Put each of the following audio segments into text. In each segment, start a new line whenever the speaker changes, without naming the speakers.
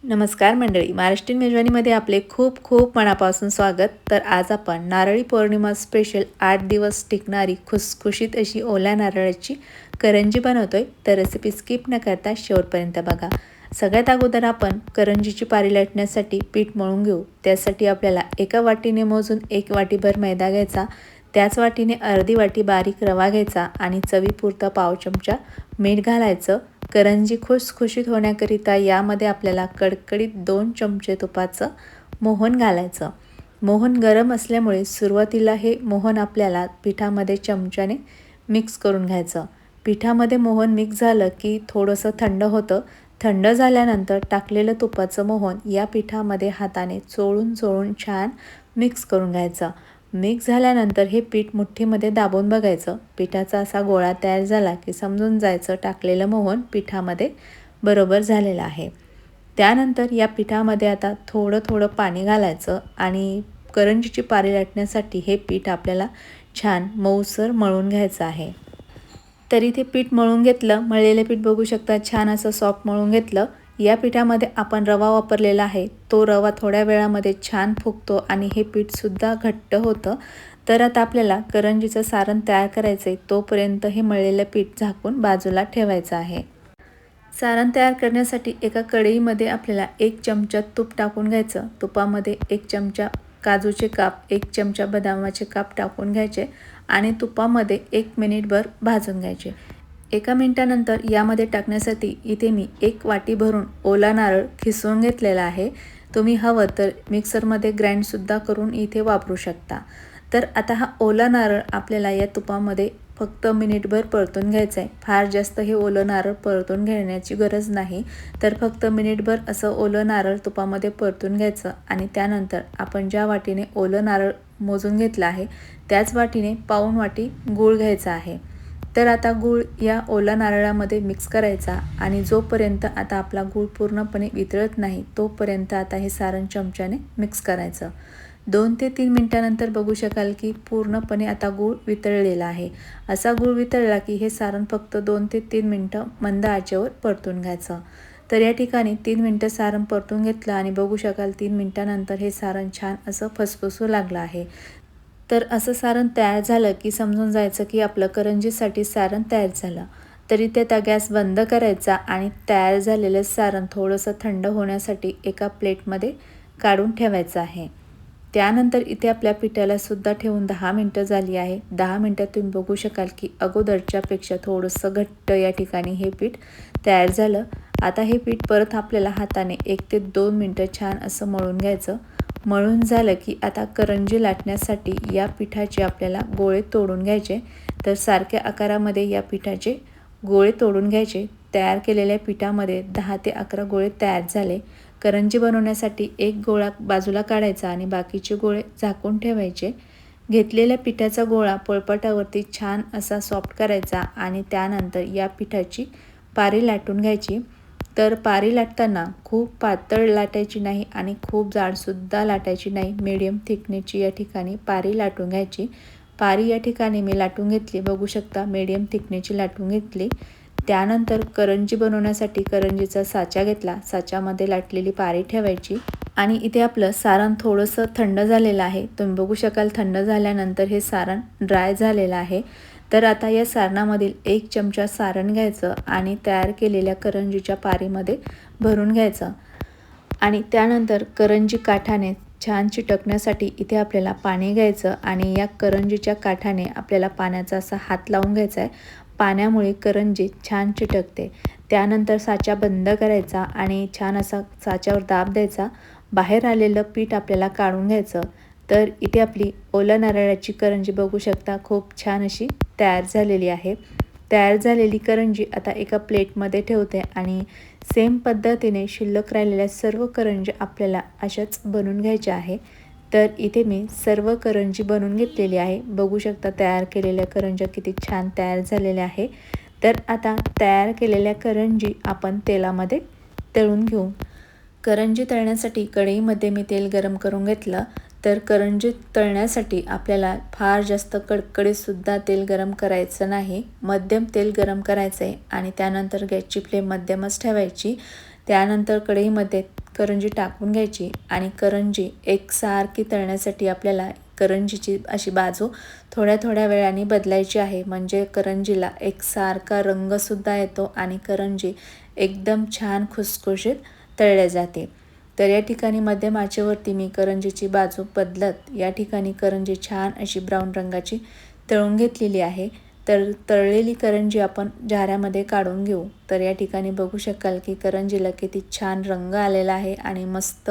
नमस्कार मंडळी, महाराष्ट्रीयन मेजवानीमध्ये आपले खूप खूप मनापासून स्वागत. तर आज आपण नारळी पौर्णिमा स्पेशल 8 दिवस टिकणारी खुसखुशीत अशी ओल्या नारळाची करंजी बनवतोय. तर रेसिपी स्किप न करता शेवटपर्यंत बघा. सगळ्यात अगोदर आपण करंजीची पारी लाटण्यासाठी पीठ मळून घेऊ. त्यासाठी आपल्याला एका वाटीने मोजून 1 वाटीभर मैदा घ्यायचा, त्याच वाटीने अर्धी वाटी बारीक रवा घ्यायचा आणि चवीपुरता पाव चमचा मीठ घालायचं. करंजी खुसखुशीत होण्याकरिता यामध्ये आपल्याला कडकडीत 2 चमचे तुपाचं मोहन घालायचं. मोहन गरम असल्यामुळे सुरुवातीला हे मोहन आपल्याला पिठामध्ये चमच्याने मिक्स करून घ्यायचं. पिठामध्ये मोहन मिक्स झालं की थोडंसं थंड होतं. थंड झाल्यानंतर टाकलेलं तुपाचं मोहन या पिठामध्ये हाताने चोळून चोळून छान मिक्स करून घ्यायचं. मिक्स झाल्यानंतर हे पीठ मुठ्ठीमध्ये दाबून बघायचं. पिठाचा असा गोळा तयार झाला की समजून जायचं टाकलेलं मोहन पिठामध्ये बरोबर झालेलं आहे. त्यानंतर या पिठामध्ये आता थोडं थोडं पाणी घालायचं आणि करंजीची पारी लाटण्यासाठी हे पीठ आपल्याला छान मऊसर मळून घ्यायचं आहे. तर इथे पीठ मळून घेतलं. मळलेलं पीठ बघू शकता, छान असं सॉफ्ट मळून घेतलं. या पिठामध्ये आपण रवा वापरलेला आहे. तो रवा थोड्या वेळामध्ये छान फुगतो आणि हे पीठसुद्धा घट्ट होतं. तर आता आपल्याला करंजीचं सारण तयार करायचं आहे. तोपर्यंत हे मळलेलं पीठ झाकून बाजूला ठेवायचं आहे. सारण तयार करण्यासाठी एका कढईमध्ये आपल्याला 1 चमचा तूप टाकून घ्यायचं. तुपामध्ये 1 चमचा काजूचे काप, 1 चमचा बदामाचे काप टाकून घ्यायचे आणि तुपामध्ये 1 मिनिटभर भाजून घ्यायचे. 1 मिनिटानंतर यामध्ये टाकण्यासाठी इथे मी 1 वाटी भरून ओला नारळ खिसून घेतलेला आहे. तुम्ही हवं तर मिक्सरमध्ये ग्राइंडसुद्धा करून इथे वापरू शकता. तर आता हा ओला नारळ आपल्याला या तुपामध्ये फक्त मिनिटभर परतून घ्यायचं आहे. फार जास्त हे ओलं नारळ परतून घेण्याची गरज नाही. तर फक्त मिनिटभर असं ओलं नारळ तुपामध्ये परतून घ्यायचं आणि त्यानंतर आपण ज्या वाटीने ओलं नारळ मोजून घेतलं आहे त्याच वाटीने पाऊण वाटी गूळ घ्यायचा आहे. तर आता गूळ या ओला नारळामध्ये मिक्स करायचा आणि जोपर्यंत आता आपला गूळ पूर्णपणे वितळत नाही तोपर्यंत आता हे सारण चमच्याने मिक्स करायचं. 2 ते 3 मिनिटानंतर बघू शकाल की पूर्णपणे आता गूळ वितळलेला आहे. असा गूळ वितळला की हे सारण फक्त 2 ते 3 मिनटं मंद आचेवर परतून घ्यायचं. तर या ठिकाणी 3 मिनटं सारण परतून घेतलं आणि बघू शकाल 3 मिनिटानंतर हे सारण छान असं फसफसू लागलं आहे. तर असं सारण तयार झालं की समजून जायचं की आपलं करंजीसाठी सारण तयार झालं. तरी ते त्या गॅस बंद करायचा आणि तयार झालेलं सारण थोडंसं थंड होण्यासाठी एका प्लेटमध्ये काढून ठेवायचं आहे. त्यानंतर इथे आपल्या पिठाला सुद्धा ठेवून 10 मिनटं झाली आहे. 10 मिनटात तुम्ही बघू शकाल की अगोदरच्यापेक्षा थोडंसं घट्ट या ठिकाणी हे पीठ तयार झालं. आता हे पीठ परत आपल्याला हाताने 1 ते 2 मिनटं छान असं मळून घ्यायचं. मळून झालं की आता करंजी लाटण्यासाठी या पिठाचे आपल्याला गोळे तोडून घ्यायचे. तर सारख्या आकारामध्ये या पिठाचे गोळे तोडून घ्यायचे. तयार केलेल्या पिठामध्ये 10 ते 11 गोळे तयार झाले. करंजी बनवण्यासाठी 1 गोळा बाजूला काढायचा आणि बाकीचे गोळे झाकून ठेवायचे. घेतलेल्या पिठाचा गोळा पोळपाटावरती छान असा सॉफ्ट करायचा आणि त्यानंतर या पिठाची पारी लाटून घ्यायची. तर पारी लाटताना खूप पातळ लाटायची नाही आणि खूप जाडसुद्धा लाटायची नाही. मीडियम थिकनेसची या ठिकाणी पारी लाटून घ्यायची. पारी या ठिकाणी मी लाटून घेतली, बघू शकता मीडियम थिकनेसची लाटून घेतली. त्यानंतर करंजी बनवण्यासाठी करंजीचा साचा घेतला. साच्यामध्ये लाटलेली पारी ठेवायची आणि इथे आपलं सारण थोडंसं थंड झालेलं आहे. तुम्ही बघू शकाल थंड झाल्यानंतर हे सारण ड्राय झालेलं आहे. तर आता या सारणामधील 1 चमचा सारण घ्यायचं आणि तयार केलेल्या करंजीच्या पारीमध्ये भरून घ्यायचं आणि त्यानंतर करंजी काठाने छान चिटकण्यासाठी इथे आपल्याला पाणी घ्यायचं आणि या करंजीच्या काठाने आपल्याला पाण्याचा असा हात लावून घ्यायचा आहे. पाण्यामुळे करंजी छान चिटकते. त्यानंतर साचा बंद करायचा आणि छान असा साच्यावर दाब द्यायचा. बाहेर आलेलं पीठ आपल्याला काढून घ्यायचं. तर इथे आपली ओल्या नारळाची करंजी बघू शकता खूप छान अशी तयार झालेली आहे. तयार झालेली करंजी आता एका प्लेटमध्ये ठेवते आणि सेम पद्धतीने शिल्लक राहिलेल्या सर्व करंजी आपल्याला अशाच बनवून घ्यायच्या आहे. तर इथे मी सर्व करंजी बनवून घेतलेली आहे. बघू शकता तयार केलेल्या करंज्या किती छान तयार झालेल्या आहे. तर आता तयार केलेल्या करंजी आपण तेलामध्ये तळून घेऊ. करंजी तळण्यासाठी कढईमध्ये मी तेल गरम करून घेतलं. तर करंजी तळण्यासाठी आपल्याला फार जास्त कडकडीतसुद्धा तेल गरम करायचं नाही. मध्यम तेल गरम करायचं आहे आणि त्यानंतर गॅसची फ्लेम मध्यमच ठेवायची. त्यानंतर कढईमध्ये करंजी टाकून घ्यायची आणि करंजी एकसारखी तळण्यासाठी आपल्याला करंजीची अशी बाजू थोड्या थोड्या वेळाने बदलायची आहे, म्हणजे करंजीला एकसारखा रंगसुद्धा येतो आणि करंजी एकदम छान खुसखुशीत तळल्या जाते। तर या ठिकाणी मध्यम आचेवरती मी करंजीची बाजू बदलत या ठिकाणी करंजी छान अशी ब्राऊन रंगाची तळून घेतलेली आहे। तर तळलेली करंजी आपण झाऱ्यामध्ये काढून घेऊ। तर या ठिकाणी बघू शकाल की करंजीला किती छान रंग आलेला आहे आणि मस्त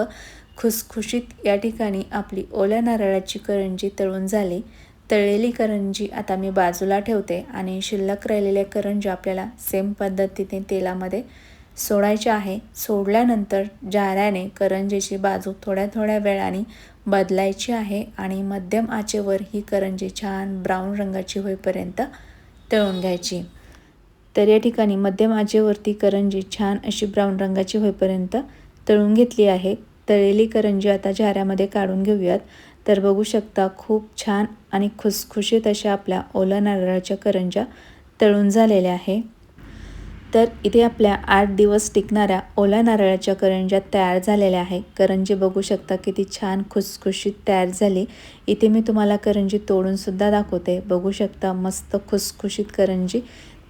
खुसखुशीत या ठिकाणी आपली ओल्या नारळाची करंजी तळून झाली। तळलेली करंजी आता मी बाजूला ठेवते आणि शिल्लक राहिलेल्या करंजी आपल्याला सेम पद्धतीने तेलामध्ये सोडायचे आहे। सोडल्यानंतर झाऱ्याने करंजीची बाजू थोड्या थोड्या वेळाने बदलायची आहे आणि मध्यम आचेवर ही करंजी छान ब्राऊन रंगाची होईपर्यंत तळून घ्यायची। तर या ठिकाणी मध्यम आचेवरती करंजी छान अशी ब्राऊन रंगाची होईपर्यंत तळून घेतली आहे। तळलेली करंजी आता झाऱ्यामध्ये काढून घेऊयात। तर बघू शकता खूप छान आणि खुसखुशीत अशा आपल्या ओल्या नारळाच्या करंज्या तळून झालेल्या आहे। तर इथे आपल्या 8 दिवस टिकणाऱ्या ओल्या नारळाच्या करंज्या तयार झालेल्या आहे। करंजी बघू शकता किती छान खुसखुशीत तयार झाली। इथे मी तुम्हाला करंजी तोडून सुद्धा दाखवते। बघू शकता मस्त खुसखुशीत करंजी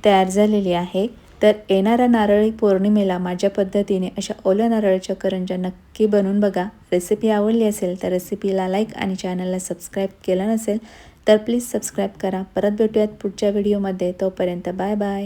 तयार झालेली आहे। तर येणाऱ्या नारळी पौर्णिमेला माझ्या पद्धतीने अशा ओल्या नारळाच्या करंज्या नक्की बनवून बघा। रेसिपी आवडली असेल तर रेसिपीला लाईक आणि चॅनलला सबस्क्राईब केलं नसेल तर प्लीज सबस्क्राईब करा। परत भेटूयात पुढच्या व्हिडिओमध्ये, तोपर्यंत बाय बाय।